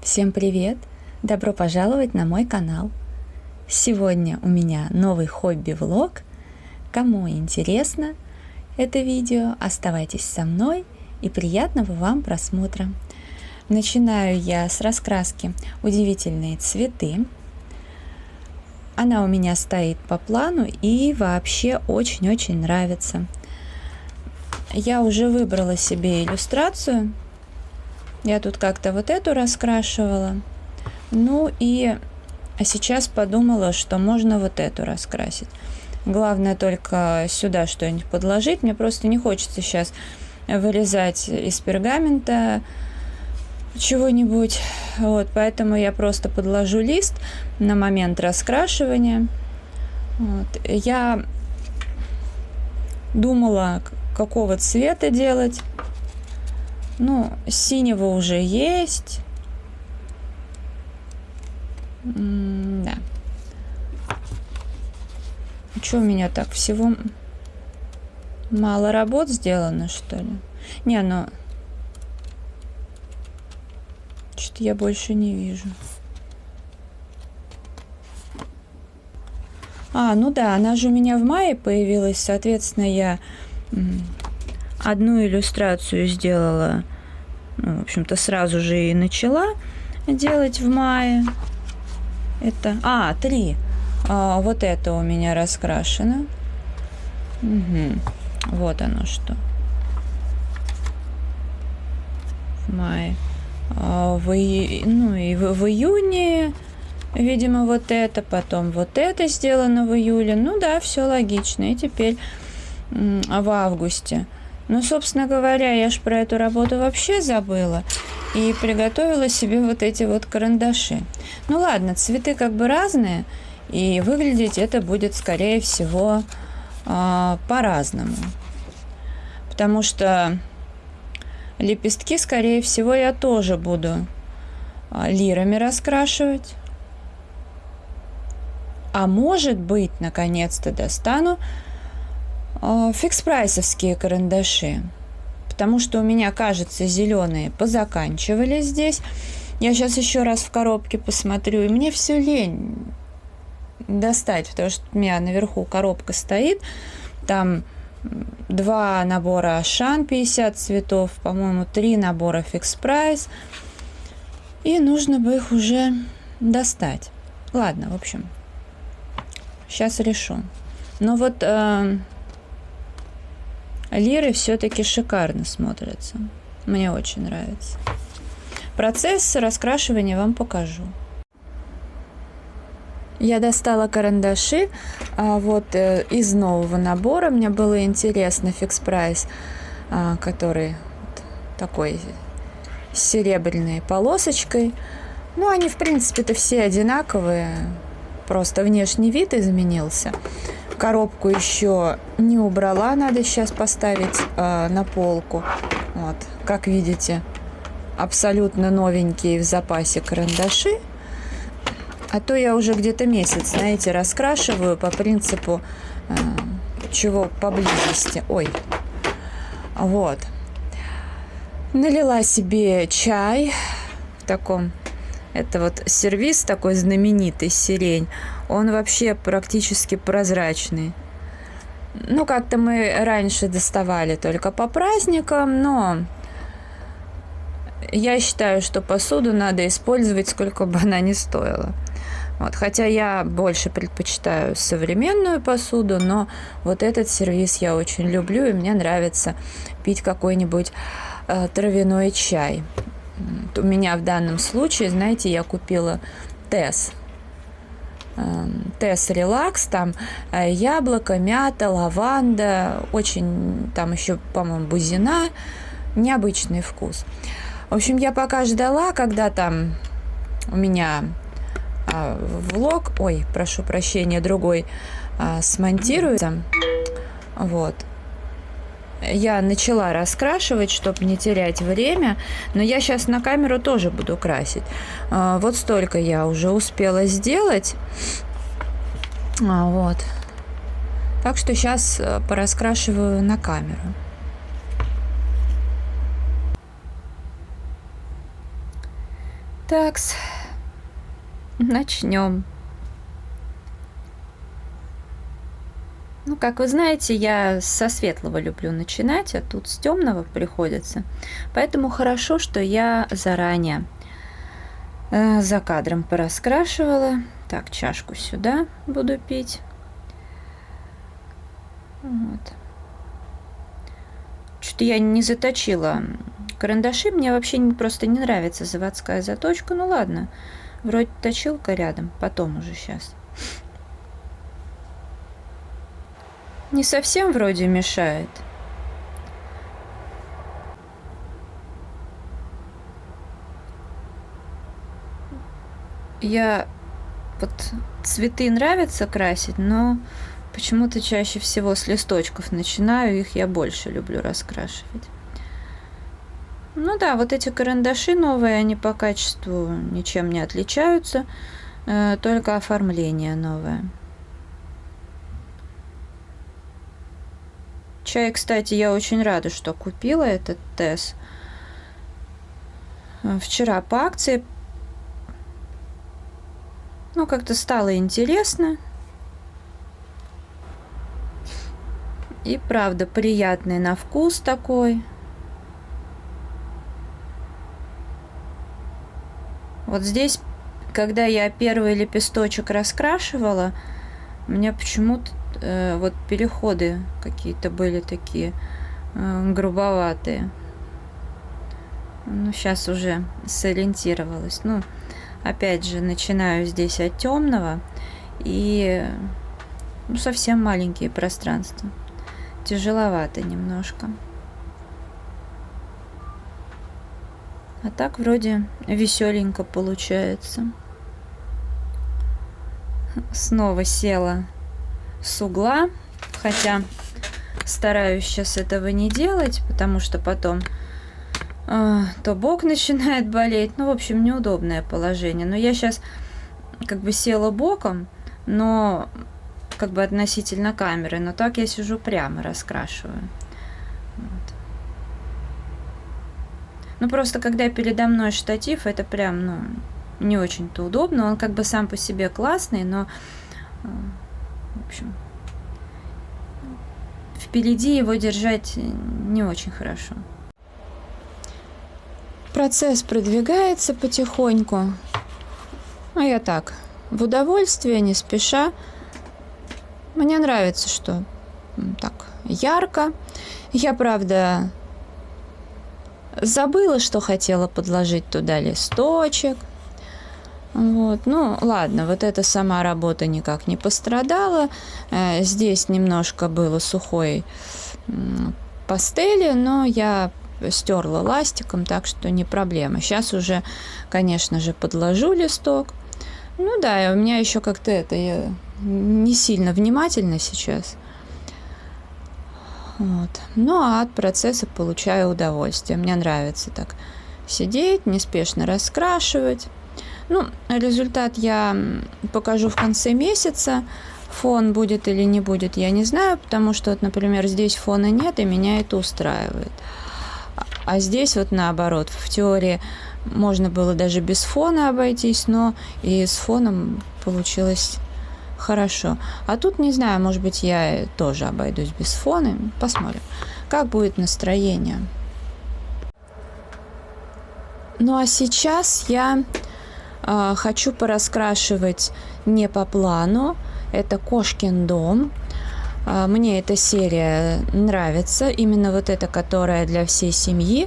Всем привет! Добро пожаловать на мой канал! Сегодня у меня новый хобби-влог. Кому интересно это видео, оставайтесь со мной и приятного вам просмотра. Начинаю я с раскраски «Удивительные цветы». Она у меня стоит по плану и вообще очень-очень нравится. Я уже выбрала себе иллюстрацию. Я тут как-то вот эту раскрашивала. Ну и сейчас подумала, что можно вот эту раскрасить. Главное только сюда что-нибудь подложить. Мне просто не хочется сейчас вырезать из пергамента чего-нибудь. Вот, поэтому я просто подложу лист на момент раскрашивания. Вот. Я думала, какого цвета делать. Ну, синего уже есть. Да. Что у меня так всего мало работ сделано, что ли? Не, ну что-то я больше не вижу. Ну да, она же у меня в мае появилась, соответственно, я одну иллюстрацию сделала, в общем-то, сразу же и начала делать в мае. Это, 3. Вот это у меня раскрашено. Угу. Вот оно что. В мае. В июне, видимо, вот это, потом вот это сделано в июле. Ну да, все логично. И теперь в августе. Ну, собственно говоря, я ж про эту работу вообще забыла и приготовила себе вот эти вот карандаши. Ну ладно, цветы как бы разные, и выглядеть это будет, скорее всего, по-разному. Потому что лепестки, скорее всего, я тоже буду лирами раскрашивать. А может быть, наконец-то достану фикс-прайсовские карандаши, потому что у меня, кажется, зеленые позаканчивались здесь. Я сейчас еще раз в коробке посмотрю, и мне все лень достать, потому что у меня наверху коробка стоит, там 2 набора Ашан 50 цветов, по-моему, 3 набора фикс-прайс, и нужно бы их уже достать. Ладно, в общем, сейчас решу. Но вот лиры все-таки шикарно смотрятся. Мне очень нравится. Процесс раскрашивания вам покажу. Я достала карандаши из нового набора. Мне было интересно фикс-прайс, который такой с серебряной полосочкой. Ну, они, в принципе-то, все одинаковые. Просто внешний вид изменился. Коробку еще не убрала, надо сейчас поставить на полку. Вот, как видите, абсолютно новенькие в запасе карандаши. А то я уже где-то месяц, знаете, раскрашиваю по принципу чего поблизости. Ой, вот. Налила себе чай в таком. Это вот сервиз такой знаменитый, сирень. Он вообще практически прозрачный. Ну, как-то мы раньше доставали только по праздникам, но я считаю, что посуду надо использовать, сколько бы она ни стоила. Вот, хотя я больше предпочитаю современную посуду, но вот этот сервиз я очень люблю, и мне нравится пить какой-нибудь травяной чай. У меня в данном случае, знаете, я купила Тесс Релакс, там яблоко, мята, лаванда, очень там еще, по-моему, бузина, необычный вкус. В общем, я пока ждала, когда там у меня влог, прошу прощения, другой смонтируется, вот. Я начала раскрашивать, чтобы не терять время, но я сейчас на камеру тоже буду красить. Вот столько я уже успела сделать. Вот. Так что сейчас пораскрашиваю на камеру. Такс, начнем. Ну, как вы знаете, я со светлого люблю начинать, а тут с темного приходится. Поэтому хорошо, что я заранее за кадром пораскрашивала. Так, чашку сюда буду пить. Вот. Что-то я не заточила карандаши. Мне вообще просто не нравится заводская заточка. Ну ладно, вроде точилка рядом, потом уже сейчас. Не совсем вроде мешает. Я вот цветы нравится красить, но почему-то чаще всего с листочков начинаю, их я больше люблю раскрашивать. Ну да, вот эти карандаши новые, они по качеству ничем не отличаются, только оформление новое. Чай, кстати, я очень рада, что купила этот Тесс. Вчера по акции. Ну, как-то стало интересно. И правда, приятный на вкус такой. Вот здесь, когда я первый лепесточек раскрашивала, у меня почему-то вот переходы какие-то были такие грубоватые. Ну, сейчас уже сориентировалась. Ну, опять же, начинаю здесь от темного. И ну, совсем маленькие пространства. Тяжеловато немножко. А так вроде веселенько получается. Снова села с угла, хотя стараюсь сейчас этого не делать, потому что потом то бок начинает болеть. Ну, в общем, неудобное положение. Но я сейчас как бы села боком, но как бы относительно камеры, но так я сижу прямо, раскрашиваю. Вот. Ну, просто когда передо мной штатив, это прям, ну, не очень-то удобно. Он как бы сам по себе классный, но в общем, впереди его держать не очень хорошо. Процесс продвигается потихоньку. А я так, в удовольствие, не спеша. Мне нравится, что так ярко. Я, правда, забыла, что хотела подложить туда листочек. Вот. Ну, ладно, вот эта сама работа никак не пострадала. Здесь немножко было сухой пастели, но я стерла ластиком, так что не проблема. Сейчас уже, конечно же, подложу листок. Ну да, у меня еще как-то это, я не сильно внимательна сейчас. Вот. Ну, а от процесса получаю удовольствие. Мне нравится так сидеть, неспешно раскрашивать. Ну, результат я покажу в конце месяца. Фон будет или не будет, я не знаю, потому что, вот, например, здесь фона нет, и меня это устраивает. А здесь вот наоборот, в теории можно было даже без фона обойтись, но и с фоном получилось хорошо. А тут, не знаю, может быть, я тоже обойдусь без фона. Посмотрим, как будет настроение. Ну, а сейчас я хочу пораскрашивать не по плану. Это «Кошкин дом». Мне эта серия нравится, именно вот эта, которая для всей семьи.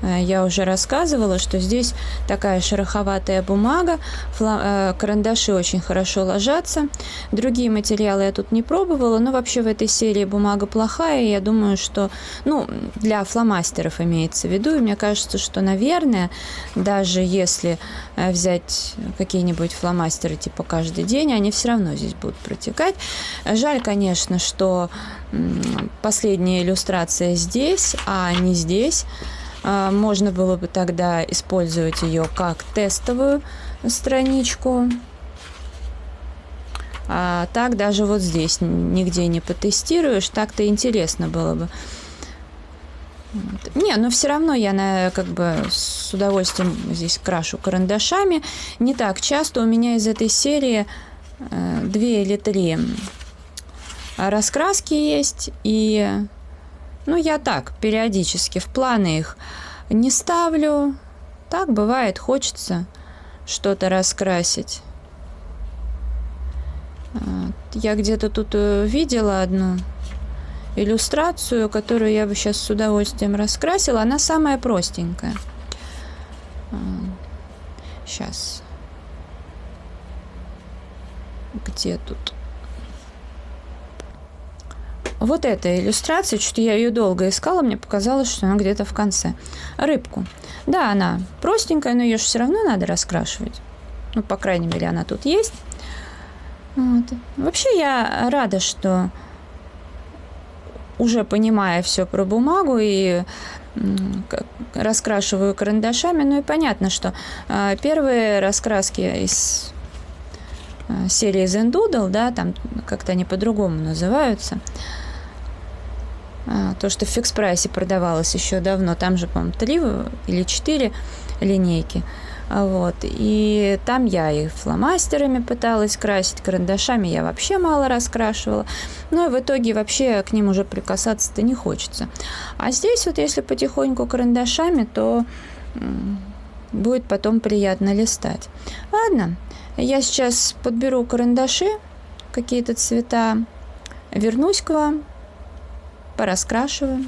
Я уже рассказывала, что здесь такая шероховатая бумага, карандаши очень хорошо ложатся. Другие материалы я тут не пробовала, но вообще в этой серии бумага плохая. Я думаю, что, ну, для фломастеров имеется в виду. И мне кажется, что, наверное, даже если взять какие-нибудь фломастеры типа «Каждый день», они все равно здесь будут протекать. Жаль, конечно, что последняя иллюстрация здесь, а не здесь. Можно было бы тогда использовать ее как тестовую страничку. А так даже вот здесь нигде не потестируешь. Так-то интересно было бы. Вот. Не, но все равно я как бы с удовольствием здесь крашу карандашами. Не так часто. У меня из этой серии 2 или 3 раскраски есть. И я так периодически в планы их не ставлю. Так бывает, хочется что-то раскрасить. Я где-то тут видела одну иллюстрацию, которую я бы сейчас с удовольствием раскрасила. Она самая простенькая. Сейчас. Где тут? Вот эта иллюстрация, что-то я ее долго искала, мне показалось, что она где-то в конце. Рыбку. Да, она простенькая, но ее же все равно надо раскрашивать. По крайней мере, она тут есть. Вот. Вообще я рада, что уже понимая все про бумагу и раскрашиваю карандашами, и понятно, что первые раскраски из серии Zen Doodle, да, там как-то они по-другому называются. То, что в фикс прайсе продавалось еще давно, там же, по-моему, 3 или 4 линейки. Вот. И там я и фломастерами пыталась красить, карандашами я вообще мало раскрашивала. И в итоге вообще к ним уже прикасаться-то не хочется. А здесь вот если потихоньку карандашами, то будет потом приятно листать. Ладно, я сейчас подберу карандаши, какие-то цвета, вернусь к вам, пораскрашиваю.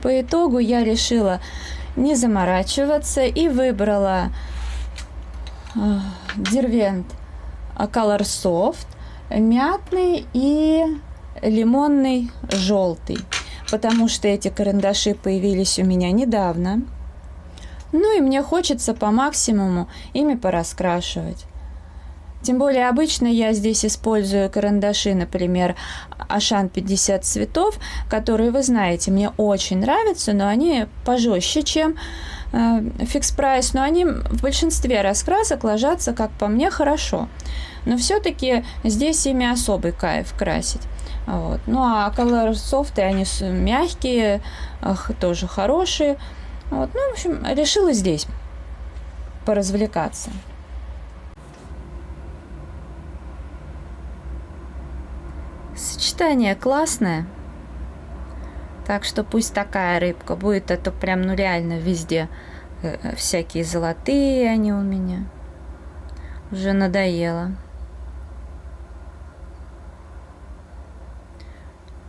По итогу я решила не заморачиваться и выбрала Derwent Color Soft мятный и лимонный желтый, потому что эти карандаши появились у меня недавно. И мне хочется по максимуму ими пораскрашивать. Тем более обычно я здесь использую карандаши, например, Ашан 50 цветов, которые, вы знаете, мне очень нравятся, но они пожестче, чем фикс прайс, но они в большинстве раскрасок ложатся, как по мне, хорошо. Но все-таки здесь ими особый кайф красить. Вот. А Color Soft, они мягкие, тоже хорошие. Вот. В общем, решила здесь поразвлекаться. Сочетание классное. Так что пусть такая рыбка будет, а то прям реально везде всякие золотые они у меня. Уже надоело.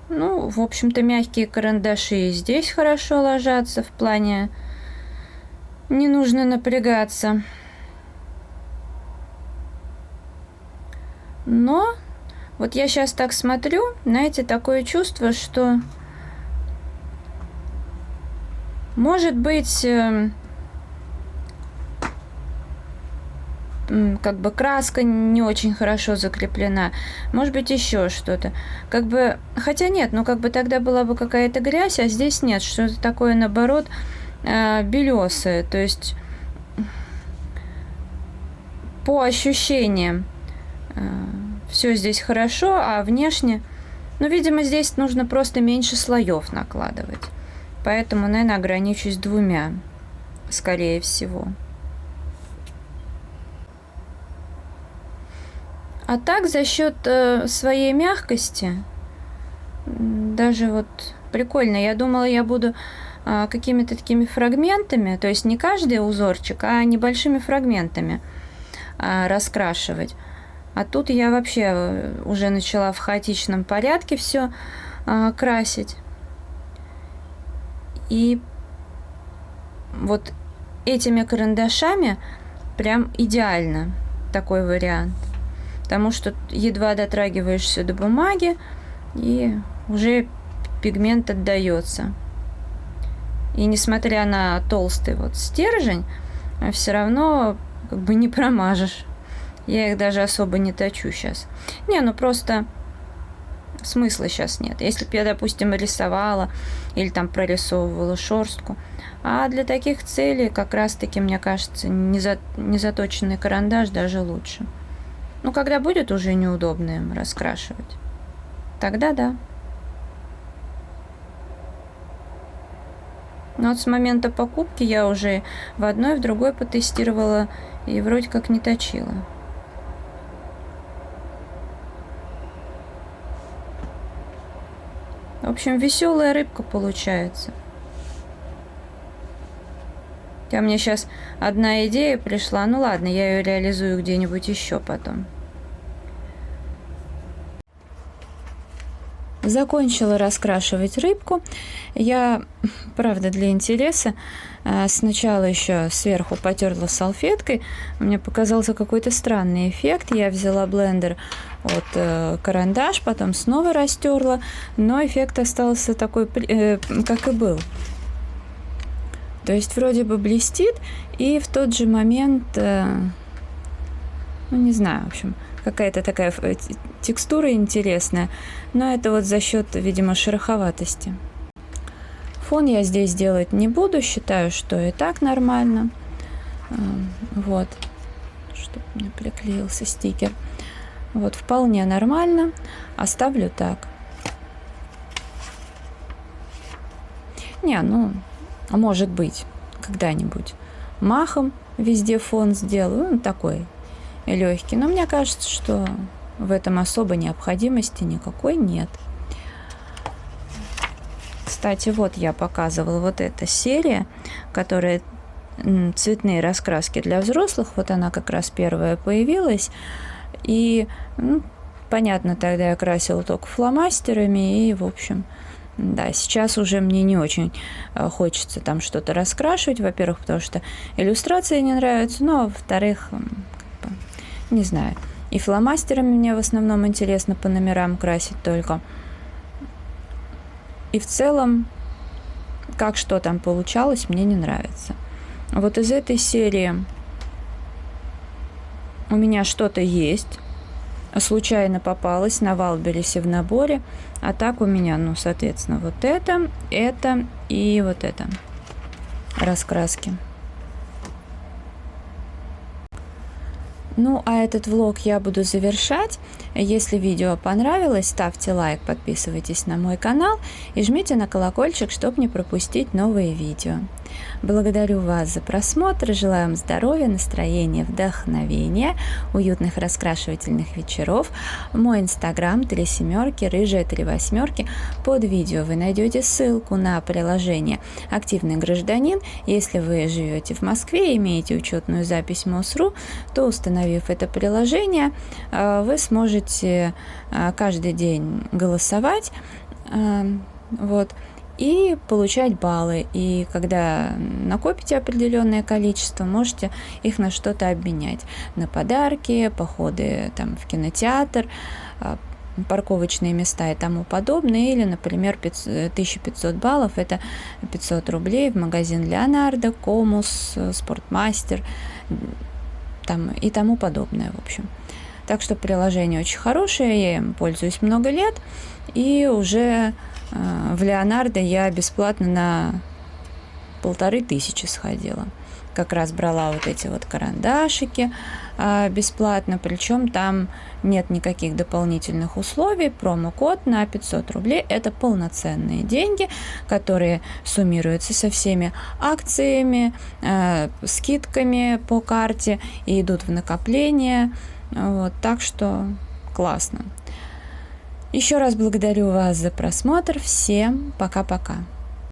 В общем-то, мягкие карандаши и здесь хорошо ложатся, в плане не нужно напрягаться. Но вот я сейчас так смотрю, знаете, такое чувство, что может быть как бы краска не очень хорошо закреплена, может быть еще что-то, хотя нет, тогда была бы какая-то грязь, а здесь нет, что-то такое наоборот белесое, то есть по ощущениям все здесь хорошо, а внешне, видимо, здесь нужно просто меньше слоев накладывать, поэтому, наверное, ограничусь 2, скорее всего. А так, за счет своей мягкости, даже вот прикольно, я думала, я буду какими-то такими фрагментами, то есть не каждый узорчик, а небольшими фрагментами раскрашивать. А тут я вообще уже начала в хаотичном порядке все красить. И вот этими карандашами прям идеально такой вариант. Потому что едва дотрагиваешься до бумаги, и уже пигмент отдается. И несмотря на толстый вот стержень, все равно не промажешь. Я их даже особо не точу сейчас. Просто смысла сейчас нет. Если бы я, допустим, рисовала или там прорисовывала шерстку. А для таких целей как раз-таки, мне кажется, незаточенный карандаш даже лучше. Когда будет уже неудобно им раскрашивать, тогда да. Но вот с момента покупки я уже в одной, в другой потестировала и вроде как не точила. В общем, веселая рыбка получается. Хотя мне сейчас одна идея пришла. Ну ладно, я ее реализую где-нибудь еще потом. Закончила раскрашивать рыбку. Я, правда, для интереса сначала еще сверху потерла салфеткой. Мне показался какой-то странный эффект. Я взяла блендер от карандаш, потом снова растерла, но эффект остался такой, как и был. То есть вроде бы блестит, и в тот же момент, ну не знаю, в общем, какая-то такая текстура интересная, но это вот за счет, видимо, шероховатости. Фон я здесь делать не буду, считаю, что и так нормально. Вот, чтобы мне приклеился стикер. Вот, вполне нормально. Оставлю так. Не, ну, может быть, когда-нибудь махом везде фон сделаю, ну, такой легкий. Но мне кажется, что в этом особой необходимости никакой нет. Кстати, вот я показывала вот эта серия, которая цветные раскраски для взрослых. Вот она как раз первая появилась. И, ну, понятно, тогда я красила только фломастерами. И, в общем, да, сейчас уже мне не очень хочется там что-то раскрашивать. Во-первых, потому что иллюстрации не нравятся. Ну, а во-вторых, как бы, не знаю. И фломастерами мне в основном интересно по номерам красить только. И в целом, как что там получалось, мне не нравится. Вот из этой серии у меня что-то есть. Случайно попалось на Валбересе в наборе. А так у меня, ну, соответственно, вот это и вот это раскраски. Ну, а этот влог я буду завершать. Если видео понравилось, ставьте лайк, подписывайтесь на мой канал и жмите на колокольчик, чтобы не пропустить новые видео. Благодарю вас за просмотр, желаю вам здоровья, настроения, вдохновения, уютных раскрашивательных вечеров. Мой инстаграм 37, рыжая 38. Под видео вы найдете ссылку на приложение «Активный гражданин». Если вы живете в Москве и имеете учетную запись МОСРУ, то, установив это приложение, вы сможете каждый день голосовать. Вот. И получать баллы. И когда накопите определенное количество, можете их на что-то обменять. На подарки, походы там, в кинотеатр, парковочные места и тому подобное. Или, например, 1500 баллов – это 500 рублей в магазин Леонардо, Комус, Спортмастер там, и тому подобное, в общем. Так что приложение очень хорошее, я им пользуюсь много лет. И уже в Леонардо я бесплатно на 1500 сходила. Как раз брала вот эти вот карандашики бесплатно, причем там нет никаких дополнительных условий. Промокод на 500 рублей – это полноценные деньги, которые суммируются со всеми акциями, скидками по карте и идут в накопление. Вот, так что классно. Еще раз благодарю вас за просмотр. Всем пока-пока.